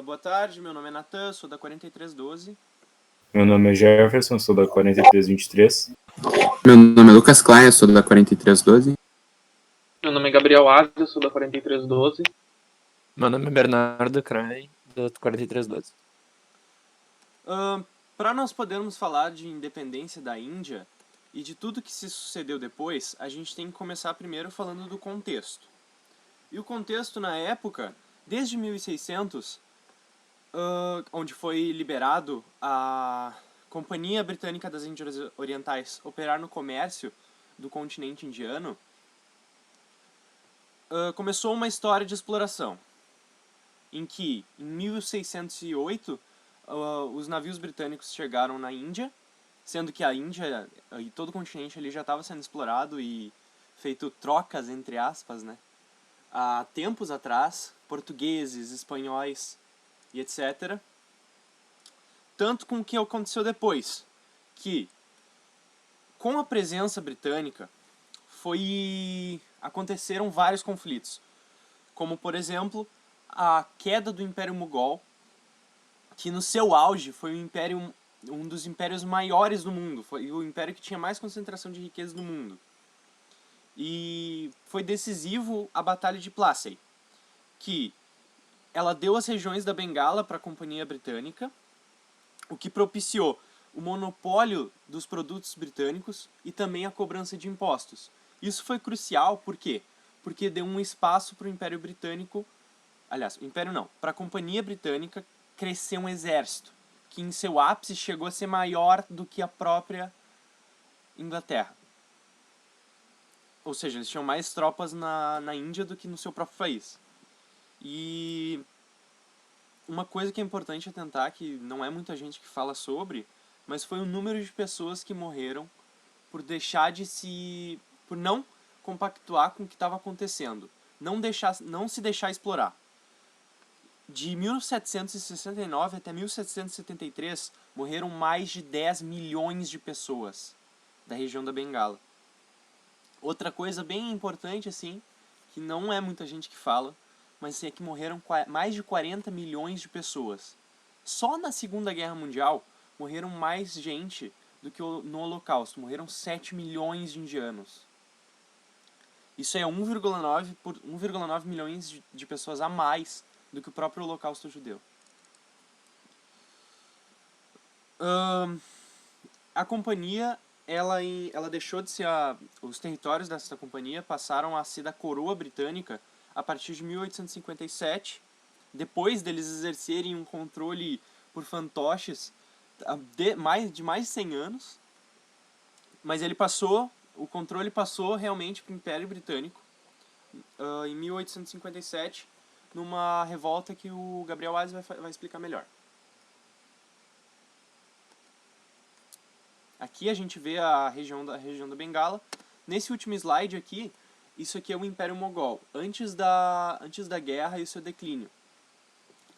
Boa tarde, meu nome é Natan, sou da 4312. Meu nome é Jefferson, sou da 4323. Meu nome é Lucas Klein, eu sou da 4312. Meu nome é Gabriel Asa, eu sou da 4312. Meu nome é Bernardo Cray, do 4312. Para nós podermos falar de independência da Índia e de tudo que se sucedeu depois, a gente tem que começar primeiro falando do contexto. E o contexto na época, desde 1600, onde foi liberado a Companhia Britânica das Índias Orientais operar no comércio do continente indiano, começou uma história de exploração, em que, em 1608, os navios britânicos chegaram na Índia, sendo que a Índia e todo o continente ali já estava sendo explorado e feito trocas, entre aspas, né? Há tempos atrás, portugueses, espanhóis e etc. Tanto com o que aconteceu depois, que com a presença britânica aconteceram vários conflitos, como por exemplo a queda do Império Mogol, que no seu auge foi um dos impérios maiores do mundo, foi o império que tinha mais concentração de riqueza do mundo. E foi decisivo a Batalha de Plassey, que ela deu as regiões da Bengala para a Companhia Britânica, o que propiciou o monopólio dos produtos britânicos e também a cobrança de impostos. Isso foi crucial, por quê? Porque deu um espaço para o Império Britânico, para a Companhia Britânica crescer um exército, que em seu ápice chegou a ser maior do que a própria Inglaterra. Ou seja, eles tinham mais tropas na Índia do que no seu próprio país. E uma coisa que é importante atentar, que não é muita gente que fala sobre, mas foi o número de pessoas que morreram por por não compactuar com o que estava acontecendo, não se deixar explorar. De 1769 até 1773, morreram mais de 10 milhões de pessoas da região da Bengala. Outra coisa bem importante, assim, que não é muita gente que fala, mas é que morreram mais de 40 milhões de pessoas. Só na Segunda Guerra Mundial morreram mais gente do que no Holocausto. Morreram 7 milhões de indianos. Isso é 1,9 milhões de pessoas a mais do que o próprio Holocausto judeu. A companhia, ela deixou de ser os territórios dessa companhia passaram a ser da coroa britânica a partir de 1857, depois deles exercerem um controle por fantoches de mais de 100 anos, mas o controle passou realmente para o Império Britânico em 1857, numa revolta que o Gabriel Asa vai explicar melhor. Aqui a gente vê a região da Bengala. Nesse último slide aqui, isso aqui é o Império Mogol, antes da guerra e o seu declínio.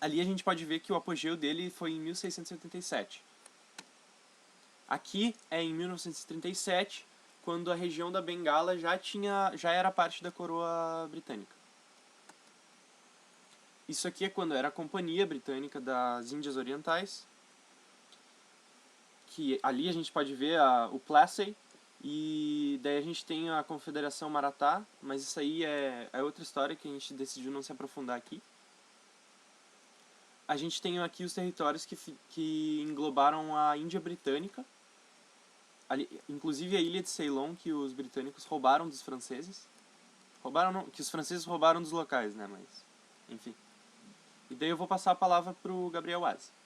Ali a gente pode ver que o apogeu dele foi em 1687. Aqui é em 1937, quando a região da Bengala já era parte da coroa britânica. Isso aqui é quando era a Companhia Britânica das Índias Orientais, que ali a gente pode ver o Plassey, e daí a gente tem a Confederação Maratá, mas isso aí é outra história que a gente decidiu não se aprofundar aqui. A gente tem aqui os territórios que englobaram a Índia Britânica, inclusive a ilha de Ceylon, que os britânicos roubaram dos franceses. Que os franceses roubaram dos locais, né, mas enfim. E daí eu vou passar a palavra pro Gabriel Asa.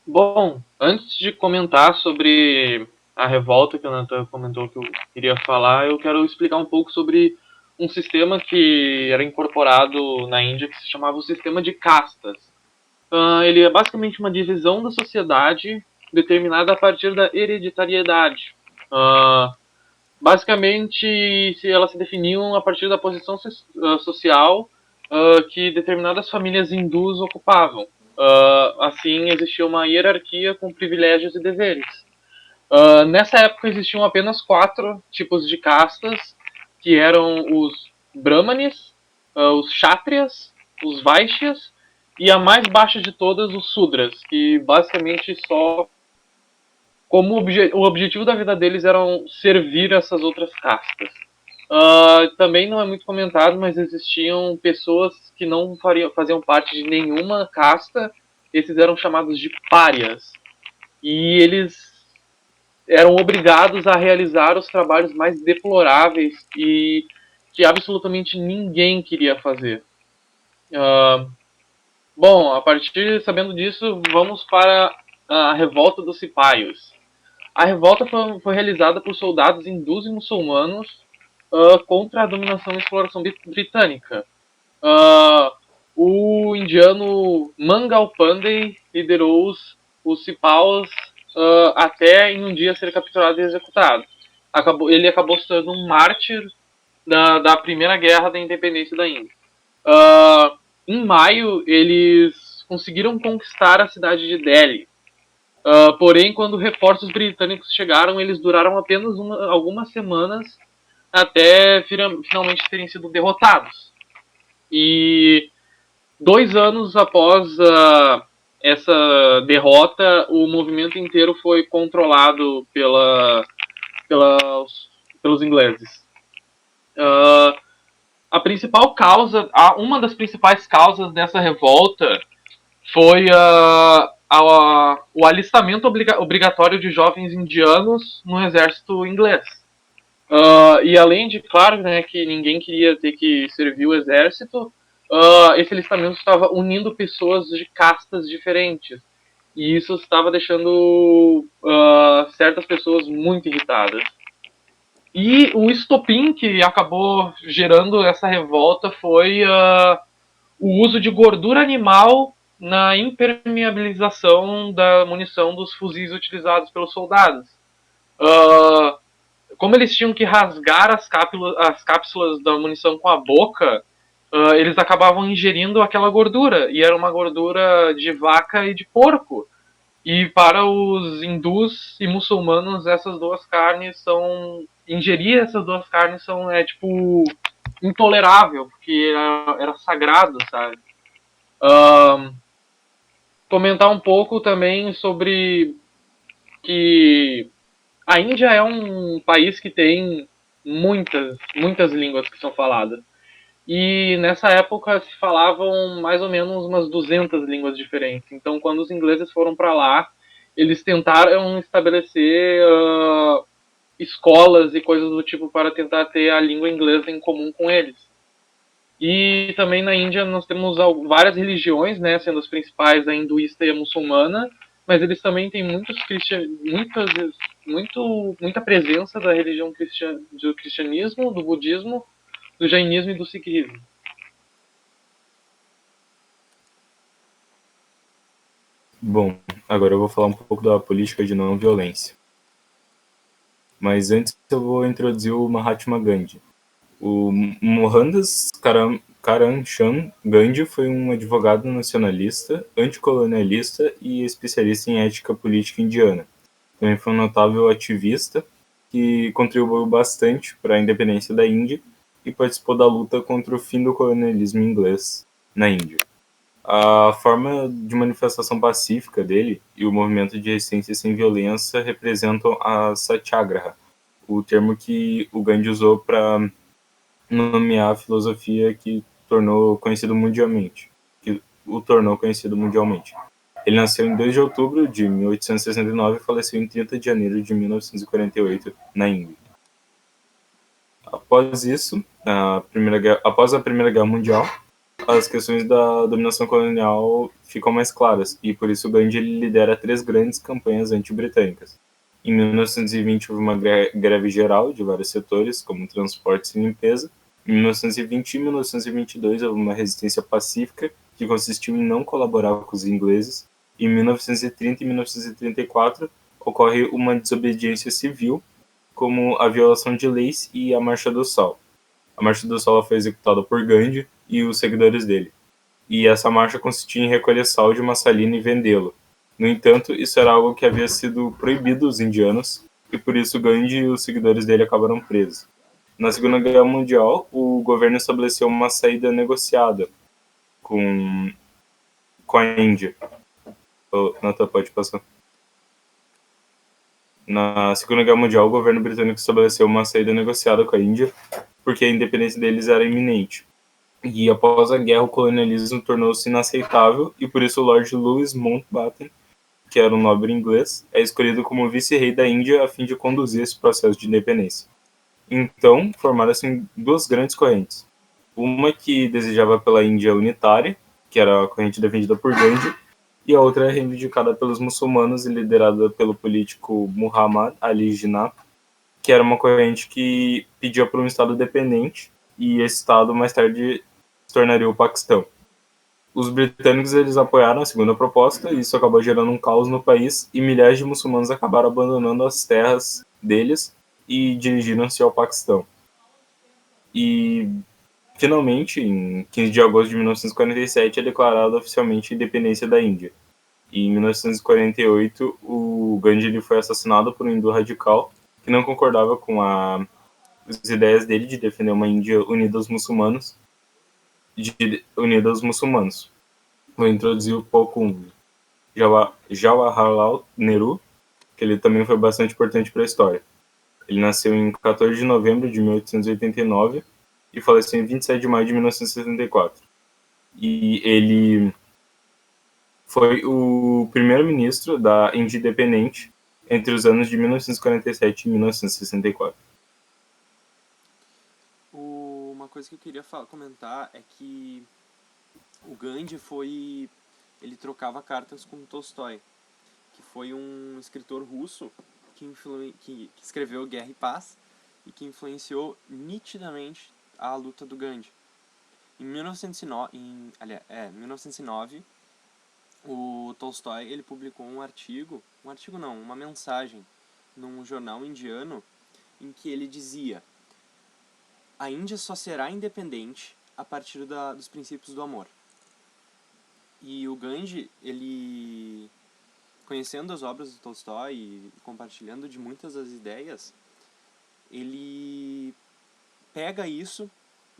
Bom, antes de comentar sobre a revolta que o Nathan comentou que eu queria falar, eu quero explicar um pouco sobre um sistema que era incorporado na Índia que se chamava o sistema de castas. Ele é basicamente uma divisão da sociedade determinada a partir da hereditariedade. Basicamente, elas se definiam a partir da posição social que determinadas famílias hindus ocupavam. Assim, existia uma hierarquia com privilégios e deveres. Nessa época existiam apenas 4 tipos de castas, que eram os brahmanes, os kshatriyas, os Vaishyas, e a mais baixa de todas, os Sudras, que basicamente só como o objetivo da vida deles era servir essas outras castas. Também não é muito comentado, mas existiam pessoas que não faziam parte de nenhuma casta. Esses eram chamados de párias. E eles eram obrigados a realizar os trabalhos mais deploráveis e que absolutamente ninguém queria fazer. Bom, sabendo disso, vamos para a revolta dos cipaios. A revolta foi realizada por soldados hindus e muçulmanos contra a dominação e exploração britânica. O indiano Mangal Pandey liderou os cipaus até em um dia ser capturado e executado. Ele acabou se tornando um mártir da Primeira Guerra da Independência da Índia. Em maio, eles conseguiram conquistar a cidade de Delhi. Porém, quando reforços britânicos chegaram, eles duraram apenas algumas semanas até finalmente terem sido derrotados. E 2 anos após essa derrota, o movimento inteiro foi controlado pelos ingleses. Uma das principais causas dessa revolta foi o alistamento obrigatório de jovens indianos no exército inglês. E além de, claro, né, que ninguém queria ter que servir o exército, esse alistamento estava unindo pessoas de castas diferentes. E isso estava deixando certas pessoas muito irritadas. E o estopim que acabou gerando essa revolta foi o uso de gordura animal na impermeabilização da munição dos fuzis utilizados pelos soldados. Como eles tinham que rasgar as cápsulas da munição com a boca, eles acabavam ingerindo aquela gordura, e era uma gordura de vaca e de porco. E para os hindus e muçulmanos, ingerir essas duas carnes é tipo intolerável, porque era sagrado, sabe? Comentar um pouco também sobre que a Índia é um país que tem muitas línguas que são faladas. E nessa época se falavam mais ou menos umas 200 línguas diferentes. Então, quando os ingleses foram para lá, eles tentaram estabelecer escolas e coisas do tipo para tentar ter a língua inglesa em comum com eles. E também na Índia nós temos várias religiões, né, sendo as principais a hinduísta e a muçulmana, mas eles também têm muita presença da religião do cristianismo, do budismo, do jainismo e do sikhismo. Bom, agora eu vou falar um pouco da política de não violência. Mas antes eu vou introduzir o Mahatma Gandhi. O Mohandas Karamchand Gandhi foi um advogado nacionalista, anticolonialista e especialista em ética política indiana. Também foi um notável ativista que contribuiu bastante para a independência da Índia e participou da luta contra o fim do colonialismo inglês na Índia. A forma de manifestação pacífica dele e o movimento de resistência sem violência representam a Satyagraha, o termo que o Gandhi usou para nomear a filosofia que o tornou conhecido mundialmente. Ele nasceu em 2 de outubro de 1869 e faleceu em 30 de janeiro de 1948, na Índia. Após isso, após a Primeira Guerra Mundial, as questões da dominação colonial ficam mais claras, e por isso Gandhi lidera 3 grandes campanhas anti-britânicas. Em 1920 houve uma greve geral de vários setores, como transportes e limpeza. Em 1920 e 1922 houve uma resistência pacífica, que consistiu em não colaborar com os ingleses. Em 1930 e 1934 ocorre uma desobediência civil, como a violação de leis e a Marcha do Sol. A Marcha do Sol foi executada por Gandhi e os seguidores dele. E essa marcha consistia em recolher sal de uma salina e vendê-lo. No entanto, isso era algo que havia sido proibido aos indianos, e por isso Gandhi e os seguidores dele acabaram presos. Na Segunda Guerra Mundial, o governo estabeleceu uma saída negociada, com a Índia. Nathan, pode passar. Na Segunda Guerra Mundial, o governo britânico estabeleceu uma saída negociada com a Índia, porque a independência deles era iminente. E após a guerra, o colonialismo tornou-se inaceitável, e por isso o Lord Louis Mountbatten, que era um nobre inglês, é escolhido como vice-rei da Índia a fim de conduzir esse processo de independência. Então, formaram-se duas grandes correntes. Uma que desejava pela Índia unitária, que era a corrente defendida por Gandhi, e a outra é reivindicada pelos muçulmanos e liderada pelo político Muhammad Ali Jinnah, que era uma corrente que pedia por um Estado independente, e esse Estado mais tarde se tornaria o Paquistão. Os britânicos eles apoiaram a segunda proposta, e isso acabou gerando um caos no país, e milhares de muçulmanos acabaram abandonando as terras deles e dirigiram-se ao Paquistão. E, finalmente, em 15 de agosto de 1947, é declarada oficialmente a independência da Índia. E, em 1948, o Gandhi ele foi assassinado por um hindu radical que não concordava com as ideias dele de defender uma Índia unida aos muçulmanos. Vou introduzir um pouco Jawaharlal Nehru, que ele também foi bastante importante para a história. Ele nasceu em 14 de novembro de 1889 e faleceu em 27 de maio de 1974. E ele foi o primeiro-ministro da Índia independente entre os anos de 1947 e 1964. Uma coisa que eu queria comentar é que o Gandhi ele trocava cartas com Tolstói, que foi um escritor russo que escreveu Guerra e Paz e que influenciou nitidamente a luta do Gandhi. Em 1909, o Tolstói ele publicou uma mensagem num jornal indiano em que ele dizia: a Índia só será independente a partir dos princípios do amor. E o Gandhi, ele, conhecendo as obras do Tolstói e compartilhando de muitas das ideias, ele pega isso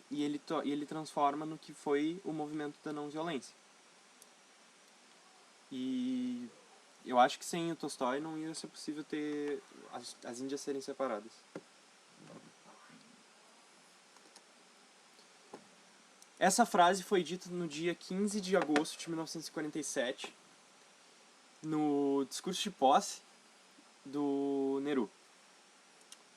e ele transforma no que foi o movimento da não violência. E eu acho que sem o Tolstói não ia ser possível ter as Índias serem separadas. Essa frase foi dita no dia 15 de agosto de 1947, no discurso de posse do Nehru.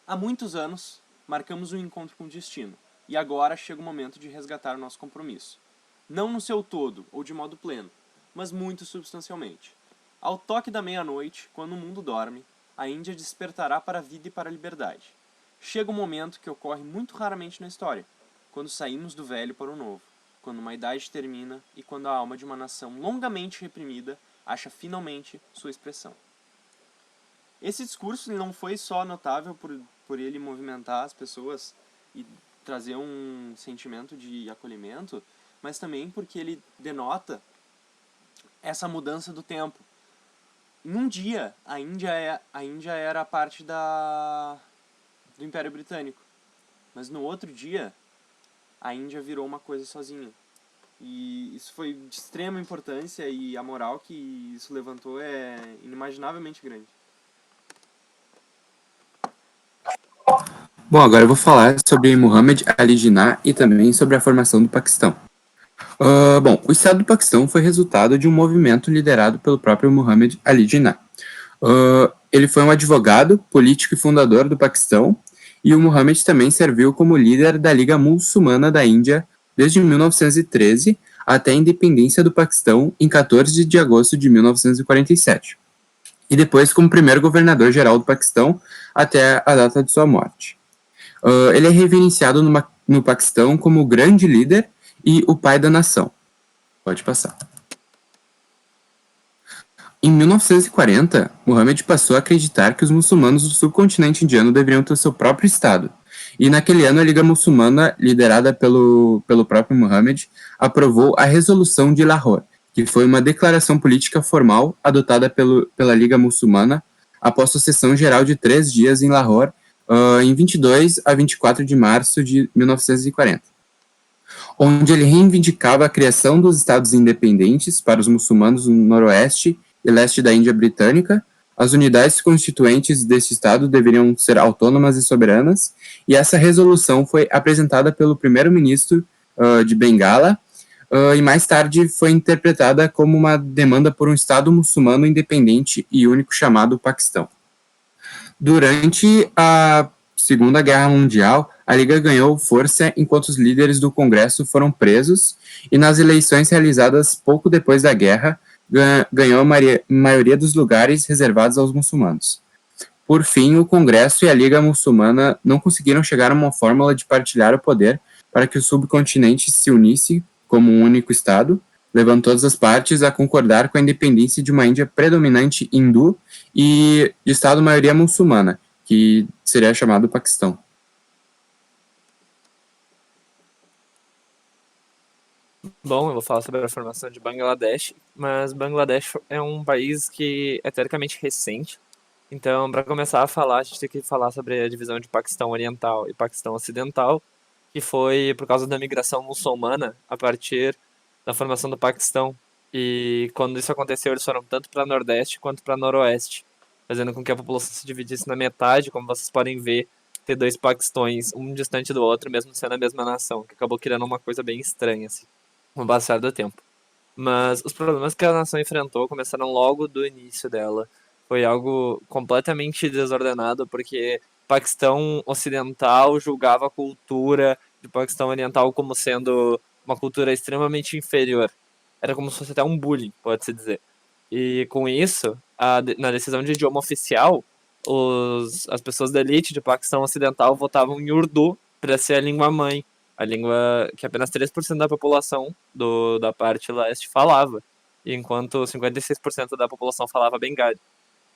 Há muitos anos, marcamos um encontro com o destino, e agora chega o momento de resgatar o nosso compromisso. Não no seu todo, ou de modo pleno, mas muito substancialmente. Ao toque da meia-noite, quando o mundo dorme, a Índia despertará para a vida e para a liberdade. Chega um momento que ocorre muito raramente na história, quando saímos do velho para o novo, quando uma idade termina e quando a alma de uma nação longamente reprimida acha finalmente sua expressão. Esse discurso não foi só notável por ele movimentar as pessoas e trazer um sentimento de acolhimento, mas também porque ele denota essa mudança do tempo. Num dia, a Índia era parte do Império Britânico, mas no outro dia, a Índia virou uma coisa sozinha. E isso foi de extrema importância, e a moral que isso levantou é inimaginavelmente grande. Bom, agora eu vou falar sobre Muhammad Ali Jinnah e também sobre a formação do Paquistão. Bom, o Estado do Paquistão foi resultado de um movimento liderado pelo próprio Muhammad Ali Jinnah. Ele foi um advogado, político e fundador do Paquistão, e o Muhammad também serviu como líder da Liga Muçulmana da Índia desde 1913 até a independência do Paquistão em 14 de agosto de 1947, e depois como primeiro governador-geral do Paquistão até a data de sua morte. Ele é reverenciado no Paquistão como o grande líder e o pai da nação. Pode passar. Em 1940, Muhammad passou a acreditar que os muçulmanos do subcontinente indiano deveriam ter seu próprio estado. E naquele ano a Liga Muçulmana, liderada pelo próprio Muhammad, aprovou a Resolução de Lahore, que foi uma declaração política formal adotada pela Liga Muçulmana após a sessão geral de 3 dias em Lahore, em 22 a 24 de março de 1940. onde ele reivindicava a criação dos estados independentes para os muçulmanos no noroeste e leste da Índia Britânica. As unidades constituintes deste estado deveriam ser autônomas e soberanas, e essa resolução foi apresentada pelo primeiro-ministro de Bengala, e mais tarde foi interpretada como uma demanda por um estado muçulmano independente e único chamado Paquistão. Durante a Segunda Guerra Mundial, a Liga ganhou força enquanto os líderes do Congresso foram presos, e nas eleições realizadas pouco depois da guerra, ganhou a maioria dos lugares reservados aos muçulmanos. Por fim, o Congresso e a Liga Muçulmana não conseguiram chegar a uma fórmula de partilhar o poder para que o subcontinente se unisse como um único Estado, levando todas as partes a concordar com a independência de uma Índia predominante hindu e de Estado maioria muçulmana, que seria chamado Paquistão. Bom, eu vou falar sobre a formação de Bangladesh, mas Bangladesh é um país que é teoricamente recente. Então, para começar a falar, a gente tem que falar sobre a divisão de Paquistão Oriental e Paquistão Ocidental, que foi por causa da migração muçulmana a partir da formação do Paquistão. E quando isso aconteceu, eles foram tanto para Nordeste quanto para Noroeste, fazendo com que a população se dividisse na metade, como vocês podem ver, ter dois Paquistões, um distante do outro, mesmo sendo a mesma nação, que acabou criando uma coisa bem estranha, assim, com o passar do tempo. Mas os problemas que a nação enfrentou começaram logo do início dela. Foi algo completamente desordenado, porque o Paquistão Ocidental julgava a cultura do Paquistão Oriental como sendo uma cultura extremamente inferior. Era como se fosse até um bullying, pode-se dizer. E com isso, na decisão de idioma oficial, as pessoas da elite de Paquistão Ocidental votavam em Urdu para ser a língua mãe, a língua que apenas 3% da população da parte leste falava, enquanto 56% da população falava Bengali.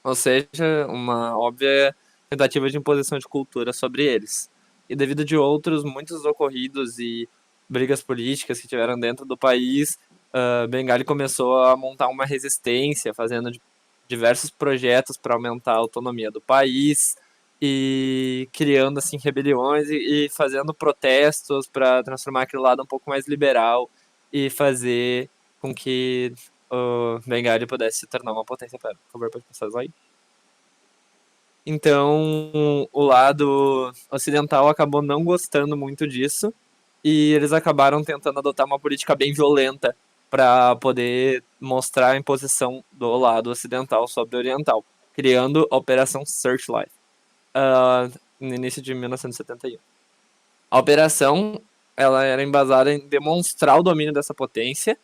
Ou seja, uma óbvia tentativa de imposição de cultura sobre eles. E devido de outros muitos ocorridos e brigas políticas que tiveram dentro do país, Bengali começou a montar uma resistência, fazendo diversos projetos para aumentar a autonomia do país e criando assim rebeliões e fazendo protestos para transformar aquele lado um pouco mais liberal e fazer com que o Bengali pudesse se tornar uma potência. Pera, por favor, pode passar aí. Então, o lado ocidental acabou não gostando muito disso e eles acabaram tentando adotar uma política bem violenta para poder mostrar a imposição do lado ocidental sobre o oriental, criando a Operação Searchlight, no início de 1971. A operação ela era embasada em demonstrar o domínio dessa potência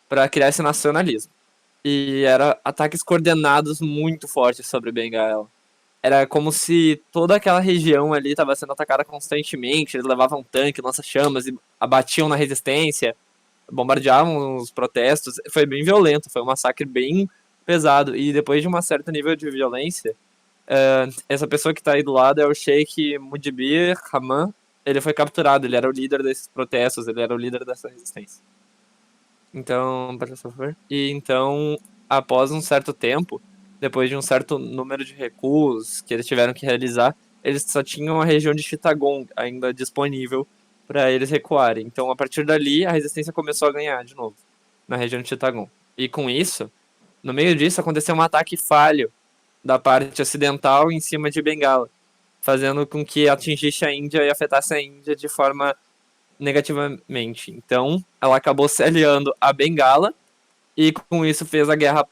para criar esse nacionalismo. E eram ataques coordenados muito fortes sobre Bengala. Era como se toda aquela região ali estava sendo atacada constantemente. Eles levavam tanque, lança-chamas e abatiam na resistência, bombardeavam os protestos. Foi bem violento, foi um massacre bem pesado. E depois de um certo nível de violência, essa pessoa que está aí do lado é o Sheikh Mujibur Rahman. Ele foi capturado, ele era o líder desses protestos, ele era o líder dessa resistência. Então, por favor. E então, após um certo tempo, depois de um certo número de recuos que eles tiveram que realizar, eles só tinham a região de Chittagong ainda disponível para eles recuarem. Então, a partir dali, a resistência começou a ganhar de novo na região de Chittagong. E com isso, no meio disso, aconteceu um ataque falho da parte ocidental em cima de Bengala, fazendo com que atingisse a Índia e afetasse a Índia de forma negativamente. Então, ela acabou se aliando a Bengala e com isso fez a guerra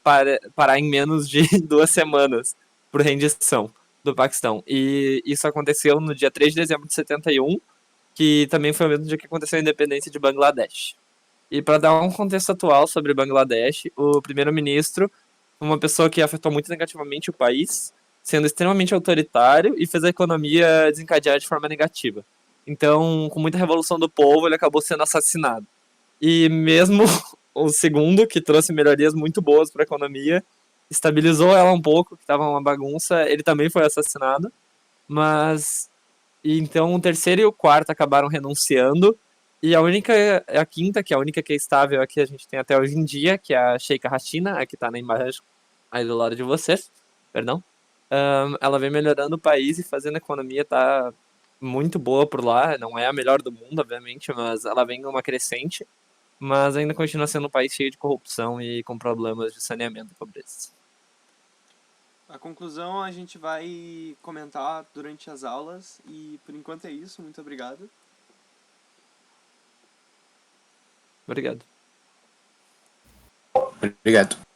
parar em menos de 2 semanas por rendição do Paquistão. E isso aconteceu no dia 3 de dezembro de 71, que também foi o mesmo dia que aconteceu a independência de Bangladesh. E para dar um contexto atual sobre Bangladesh, o primeiro-ministro foi uma pessoa que afetou muito negativamente o país, sendo extremamente autoritário e fez a economia desencadear de forma negativa. Então, com muita revolução do povo, ele acabou sendo assassinado. E mesmo o segundo, que trouxe melhorias muito boas para a economia, estabilizou ela um pouco, que estava uma bagunça, ele também foi assassinado. E então o terceiro e o quarto acabaram renunciando, e a quinta, que é a única que é estável aqui, a gente tem até hoje em dia, que é a Sheikha Hasina, a que está na imagem aí do lado de vocês, perdão. Ela vem melhorando o país e fazendo a economia estar muito boa por lá, não é a melhor do mundo, obviamente, mas ela vem numa crescente, mas ainda continua sendo um país cheio de corrupção e com problemas de saneamento e pobreza. A conclusão a gente vai comentar durante as aulas e por enquanto é isso. Muito obrigado. Obrigado. Obrigado.